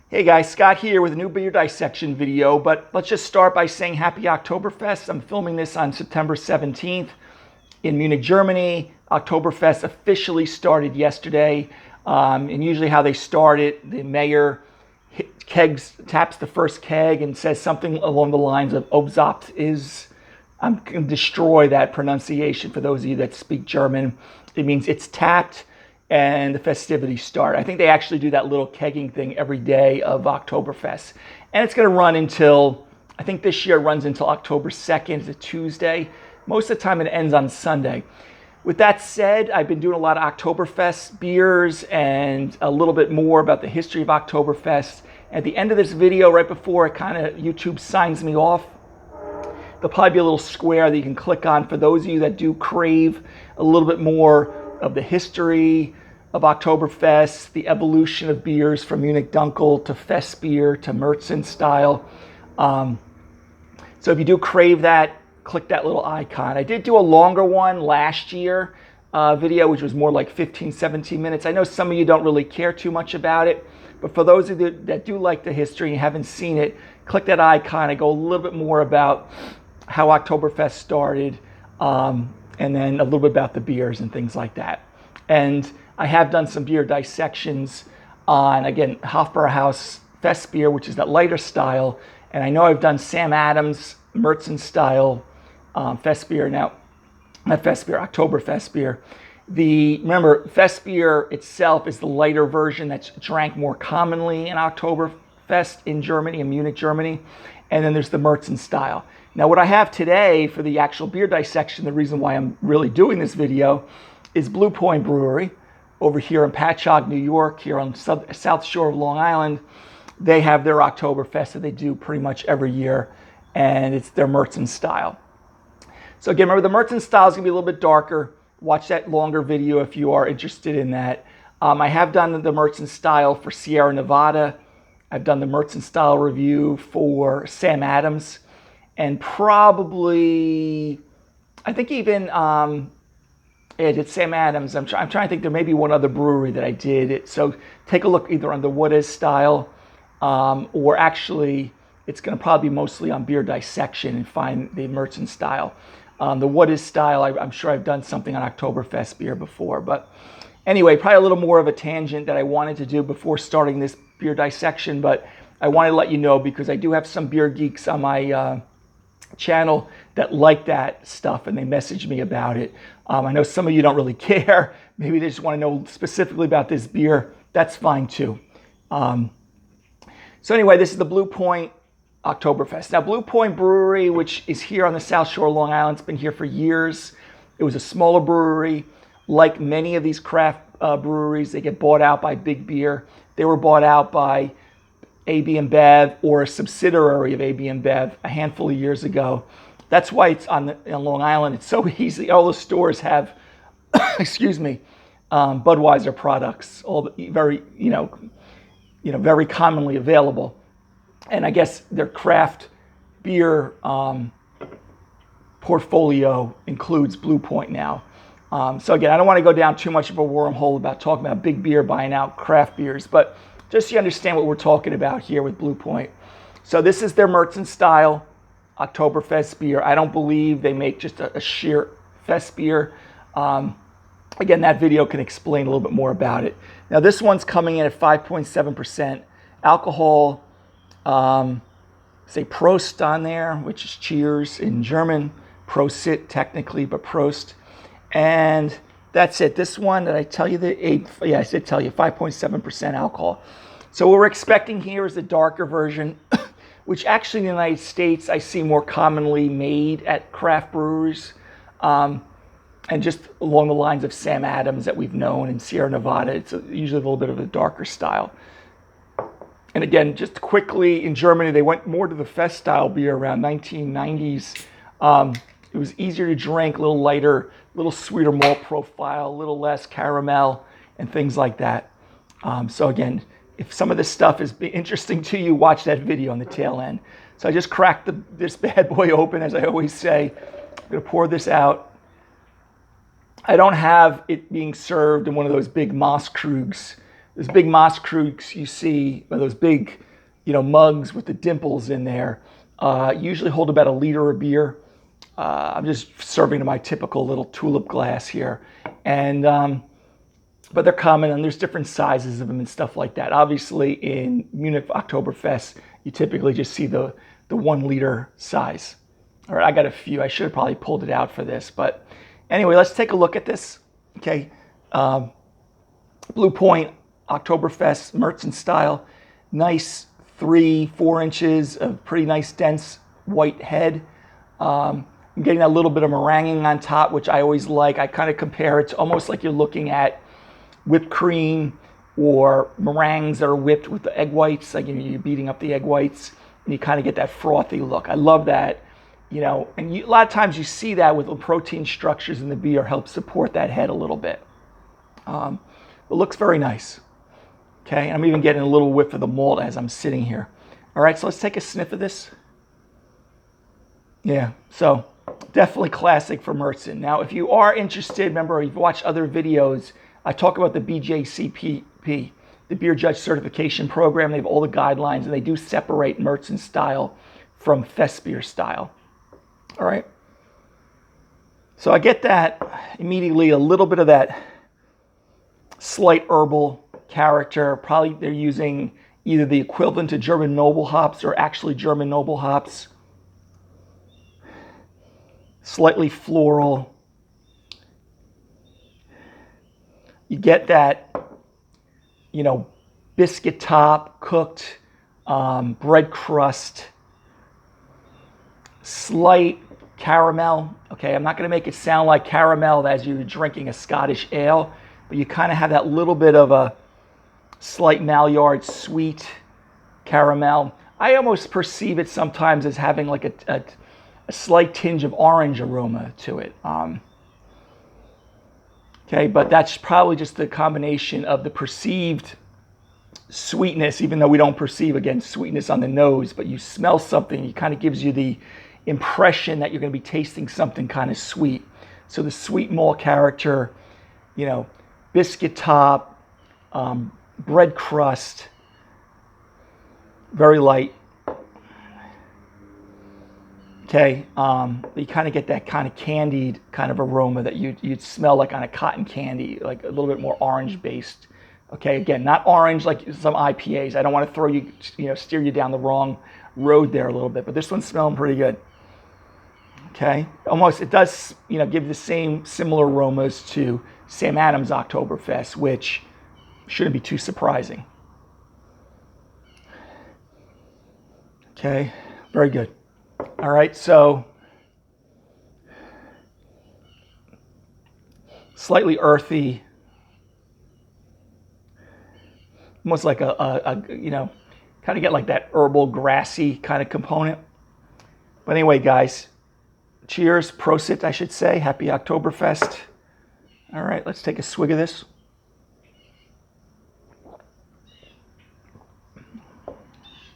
Hey guys, Scott here with a new beer dissection video, but let's just start by saying happy Oktoberfest. I'm filming this on September 17th in Munich, Germany. Oktoberfest officially started yesterday, and usually how they start it, the mayor taps the first keg and says something along the lines of "Obsabt is." I'm going to destroy that pronunciation for those of you that speak German. It means it's tapped and the festivities start. I think they actually do that little kegging thing every day of Oktoberfest. And it's going to run until, I think this year it runs until October 2nd, it's a Tuesday. Most of the time it ends on Sunday. With that said, I've been doing a lot of Oktoberfest beers and a little bit more about the history of Oktoberfest. At the end of this video, right before YouTube signs me off, there'll probably be a little square that you can click on for those of you that do crave a little bit more of the history of Oktoberfest, the evolution of beers from Munich Dunkel to Fest beer to Marzen style. So if you do crave that, click that little icon. I did do a longer one last year video, which was more like 15, 17 minutes. I know some of you don't really care too much about it, but for those of you that do like the history and haven't seen it, click that icon. I go a little bit more about how Oktoberfest started, and then a little bit about the beers and things like that. And I have done some beer dissections on, again, Hofbrauhaus Fest beer, which is that lighter style. And I know I've done Sam Adams Marzen style Fest beer. Now, not Fest beer, Oktoberfest beer. Remember, Fest beer itself is the lighter version that's drank more commonly in Oktoberfest in Germany, in Munich, Germany. And then there's the Marzen style. Now, what I have today for the actual beer dissection, the reason why I'm really doing this video, is Blue Point Brewery over here in Patchogue, New York, here on the South Shore of Long Island. They have their Oktoberfest that they do pretty much every year, and it's their Marzen style. So again, remember the Marzen style is going to be a little bit darker. Watch that longer video if you are interested in that. I have done the Marzen style for Sierra Nevada. I've done the Marzen style review for Sam Adams. And probably, I think even, I did Sam Adams. I'm trying to think there may be one other brewery that I did it. So take a look either on the What Is style, or actually it's going to probably be mostly on beer dissection and find the Marzen style. The What Is style, I'm sure I've done something on Oktoberfest beer before. But anyway, probably a little more of a tangent that I wanted to do before starting this beer dissection. But I wanted to let you know because I do have some beer geeks on my channel that like that stuff and they message me about it. I know some of you don't really care. Maybe they just want to know specifically about this beer. That's fine too. So anyway, this is the Blue Point Oktoberfest. Now, Blue Point Brewery, which is here on the South Shore of Long Island, it's been here for years. It was a smaller brewery. Like many of these craft breweries, they get bought out by Big Beer. They were bought out by AB InBev or a subsidiary of AB InBev a handful of years ago. That's why it's on Long Island. It's so easy. All the stores have, excuse me, Budweiser products, all very, very commonly available. And I guess their craft beer portfolio includes Blue Point now. So again, I don't want to go down too much of a wormhole about talking about Big Beer buying out craft beers, but just so you understand what we're talking about here with Blue Point. So this is their Marzen style Oktoberfest beer. I don't believe they make just a sheer Fest beer. Again, that video can explain a little bit more about it. Now this one's coming in at 5.7% alcohol. Say Prost on there, which is cheers in German. Prosit technically, but Prost. And that's it. This one, did I tell you I did tell you 5.7% alcohol. So what we're expecting here is the darker version, which actually in the United States I see more commonly made at craft breweries, and just along the lines of Sam Adams that we've known in Sierra Nevada. It's usually a little bit of a darker style. And again, just quickly, in Germany, they went more to the Fest style beer around 1990s. It was easier to drink, a little lighter, a little sweeter malt profile, a little less caramel, and things like that. So again, if some of this stuff is interesting to you, watch that video on the tail end. So I just cracked this bad boy open, as I always say. I'm going to pour this out. I don't have it being served in one of those big Mosskrugs those big Moss Kriegs you see, those big, mugs with the dimples in there, usually hold about a liter of beer. I'm just serving to my typical little tulip glass here. And, but they're common, and there's different sizes of them and stuff like that. Obviously, in Munich Oktoberfest, you typically just see the 1 liter size. All right, I got a few. I should have probably pulled it out for this. But anyway, let's take a look at this. Okay. Blue Point Oktoberfest Marzen style. Nice 3-4 inches of pretty nice dense white head. I'm getting a little bit of meringuing on top, which I always like. I kind of compare it to almost like you're looking at whipped cream or meringues that are whipped with the egg whites. Like you're beating up the egg whites, and you kind of get that frothy look. I love that. And a lot of times you see that with the protein structures in the beer help support that head a little bit. It looks very nice. Okay, I'm even getting a little whiff of the malt as I'm sitting here. All right, so let's take a sniff of this. Yeah, so definitely classic for Marzen. Now, if you are interested, remember, you've watched other videos, I talk about the BJCP, the Beer Judge Certification Program. They have all the guidelines, and they do separate Marzen style from fest beer style. All right. So I get that immediately, a little bit of that slight herbal character. Probably they're using either the equivalent to German noble hops or actually German noble hops. Slightly floral. You get that, biscuit top, cooked bread crust, slight caramel. Okay, I'm not going to make it sound like caramel as you're drinking a Scottish ale, but you kind of have that little bit of a slight Maillard sweet caramel. I almost perceive it sometimes as having like a slight tinge of orange aroma to it. Okay, but that's probably just the combination of the perceived sweetness, even though we don't perceive, again, sweetness on the nose, but you smell something, it kind of gives you the impression that you're going to be tasting something kind of sweet. So the sweet malt character, biscuit top, bread crust, very light. Okay, you kind of get that kind of candied kind of aroma that you'd smell like on a cotton candy, like a little bit more orange based. Okay, again, not orange like some IPAs. I don't want to throw you, steer you down the wrong road there a little bit, but this one's smelling pretty good. Okay, almost, it does, give the same similar aromas to Sam Adams Oktoberfest, which shouldn't be too surprising. Okay, very good. All right, so slightly earthy, almost like a kind of get like that herbal, grassy kind of component. But anyway, guys, cheers, prosit, I should say. Happy Oktoberfest. All right, let's take a swig of this.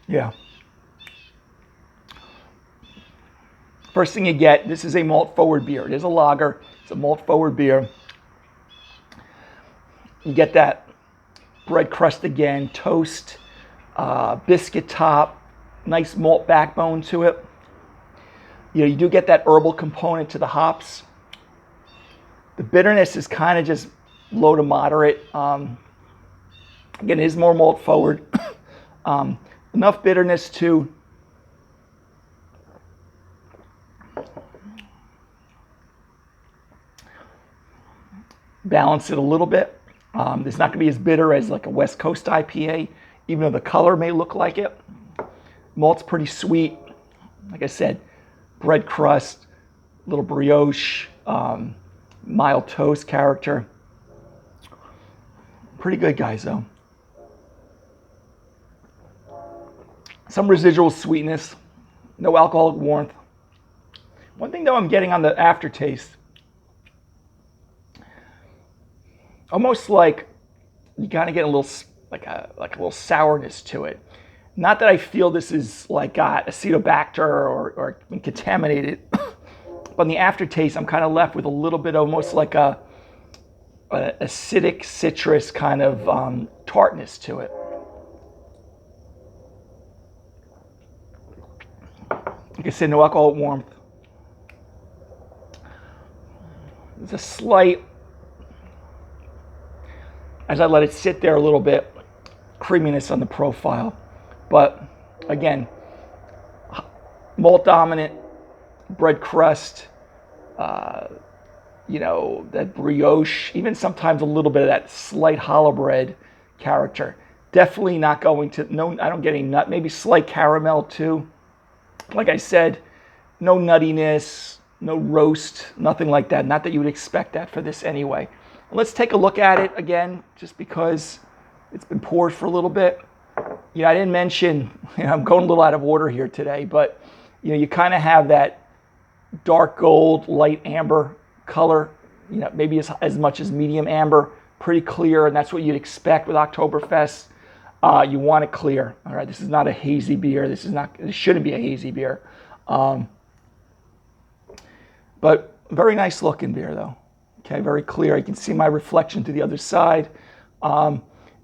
Yeah. First thing you get, this is a malt forward beer. It is a lager. It's a malt forward beer. You get that bread crust again, toast, biscuit top, nice malt backbone to it. You do get that herbal component to the hops. The bitterness is kind of just low to moderate. Again, it is more malt forward. Enough bitterness to balance it a little bit. It's not going to be as bitter as like a West Coast IPA, even though the color may look like it. Malt's pretty sweet. Like I said, bread crust, little brioche, mild toast character. Pretty good, guys, though. Some residual sweetness, no alcoholic warmth. One thing, though, I'm getting on the aftertaste, almost like you kind of get a little like a little sourness to it. Not that I feel this is like got acetobacter or contaminated, but in the aftertaste, I'm kind of left with a little bit almost like a an acidic citrus kind of tartness to it. Like I said, no alcohol warmth. There's a slight, as I let it sit there a little bit, creaminess on the profile. But again, malt dominant, bread crust, that brioche, even sometimes a little bit of that slight hollow bread character. Definitely not going to, no, I don't get any nut, maybe slight caramel too. Like I said, no nuttiness, no roast, nothing like that. Not that you would expect that for this anyway. Let's take a look at it again, just because it's been poured for a little bit. I didn't mention, I'm going a little out of order here today, but you kind of have that dark gold, light amber color, maybe as much as medium amber, pretty clear, and that's what you'd expect with Oktoberfest. You want it clear. All right, this is not a hazy beer. This shouldn't be a hazy beer. But very nice looking beer though. Okay, very clear. You can see my reflection to the other side.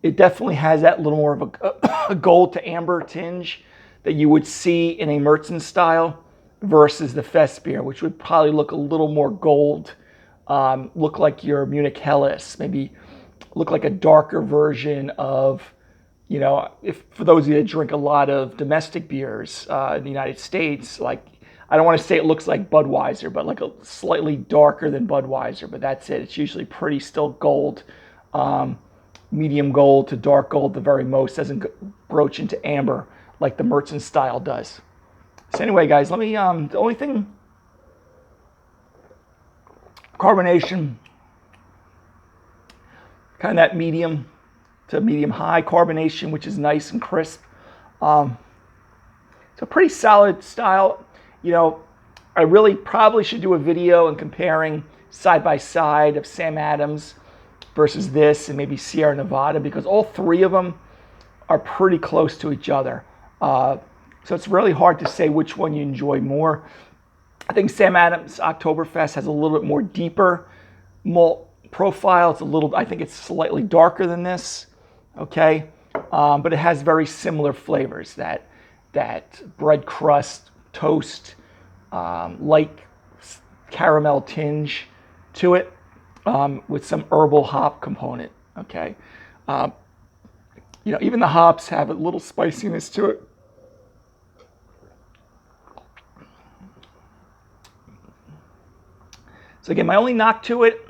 It definitely has that little more of a gold to amber tinge that you would see in a Marzen style versus the Fest beer, which would probably look a little more gold, look like your Munich Helles, maybe look like a darker version of, if for those of you that drink a lot of domestic beers in the United States, like, I don't want to say it looks like Budweiser, but like a slightly darker than Budweiser, but that's it. It's usually pretty still gold, medium gold to dark gold, the very most. Doesn't broach into amber like the Marzen style does. So anyway, guys, let me, the only thing, carbonation, kind of that medium to medium high carbonation, which is nice and crisp. It's a pretty solid style. I really probably should do a video and comparing side by side of Sam Adams versus this and maybe Sierra Nevada, because all three of them are pretty close to each other. So it's really hard to say which one you enjoy more. I think Sam Adams Oktoberfest has a little bit more deeper malt profile. I think it's slightly darker than this, okay? But it has very similar flavors, that bread crust, toast, light caramel tinge to it, with some herbal hop component, okay? Even the hops have a little spiciness to it. So again, my only knock to it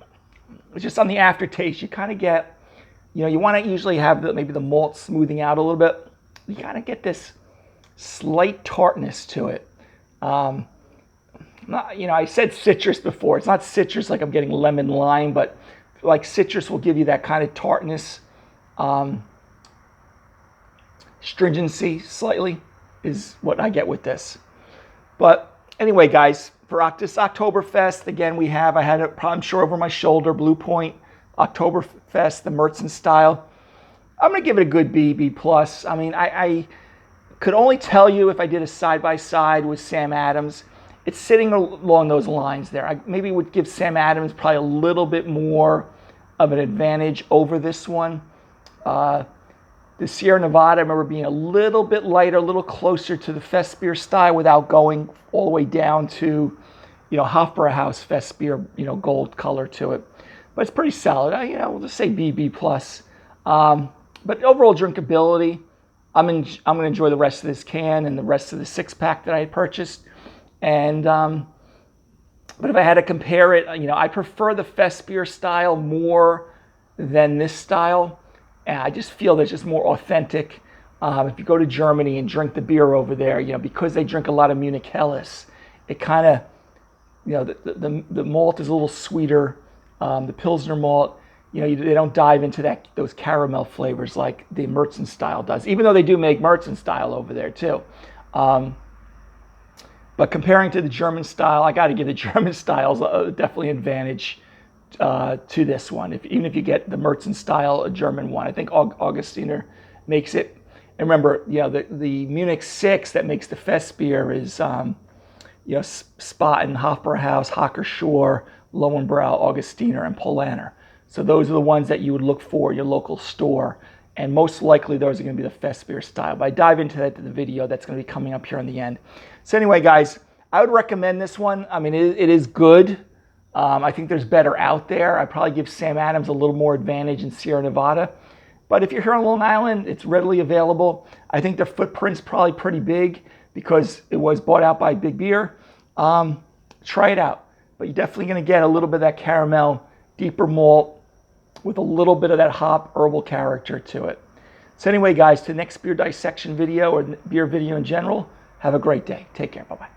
is just on the aftertaste. You kind of get, you want to usually have maybe the malt smoothing out a little bit. You kind of get this slight tartness to it. I said citrus before. It's not citrus like I'm getting lemon lime, but like citrus will give you that kind of tartness, stringency slightly is what I get with this. But anyway, guys, for this Oktoberfest, again, I had it, I'm sure, over my shoulder, Blue Point Oktoberfest, the Marzen style. I'm going to give it a good B+. I mean, I could only tell you if I did a side-by-side with Sam Adams. It's sitting along those lines there. I maybe would give Sam Adams probably a little bit more of an advantage over this one. The Sierra Nevada, I remember being a little bit lighter, a little closer to the Fest beer style without going all the way down to, Hofbrauhaus Fest beer, gold color to it. But it's pretty solid. We'll just say B+. But overall drinkability, I'm going to enjoy the rest of this can and the rest of the 6-pack that I had purchased. And but if I had to compare it, I prefer the Fest beer style more than this style. And I just feel that's just more authentic. If you go to Germany and drink the beer over there, because they drink a lot of Munich Helles, it kind of, the malt is a little sweeter. The Pilsner malt, they don't dive into those caramel flavors like the Marzen style does, even though they do make Marzen style over there too. But comparing to the German style, I got to give the German styles definitely an advantage to this one. Even if you get the Marzen style, a German one, I think Augustiner makes it. And remember, the Munich 6 that makes the Fest beer is, Spaten, Hofbrauhaus, Hocker Shore, Lowenbrau, Augustiner, and Polaner. So those are the ones that you would look for in your local store. And most likely those are going to be the fest beer style. But I dive into that in the video that's going to be coming up here in the end. So anyway, guys, I would recommend this one. I mean, it is good. I think there's better out there. I'd probably give Sam Adams a little more advantage in Sierra Nevada. But if you're here on Long Island, it's readily available. I think their footprint's probably pretty big because it was bought out by Big Beer. Try it out. But you're definitely going to get a little bit of that caramel, deeper malt with a little bit of that hop herbal character to it. So anyway, guys, to the next beer dissection video or beer video in general, have a great day. Take care. Bye-bye.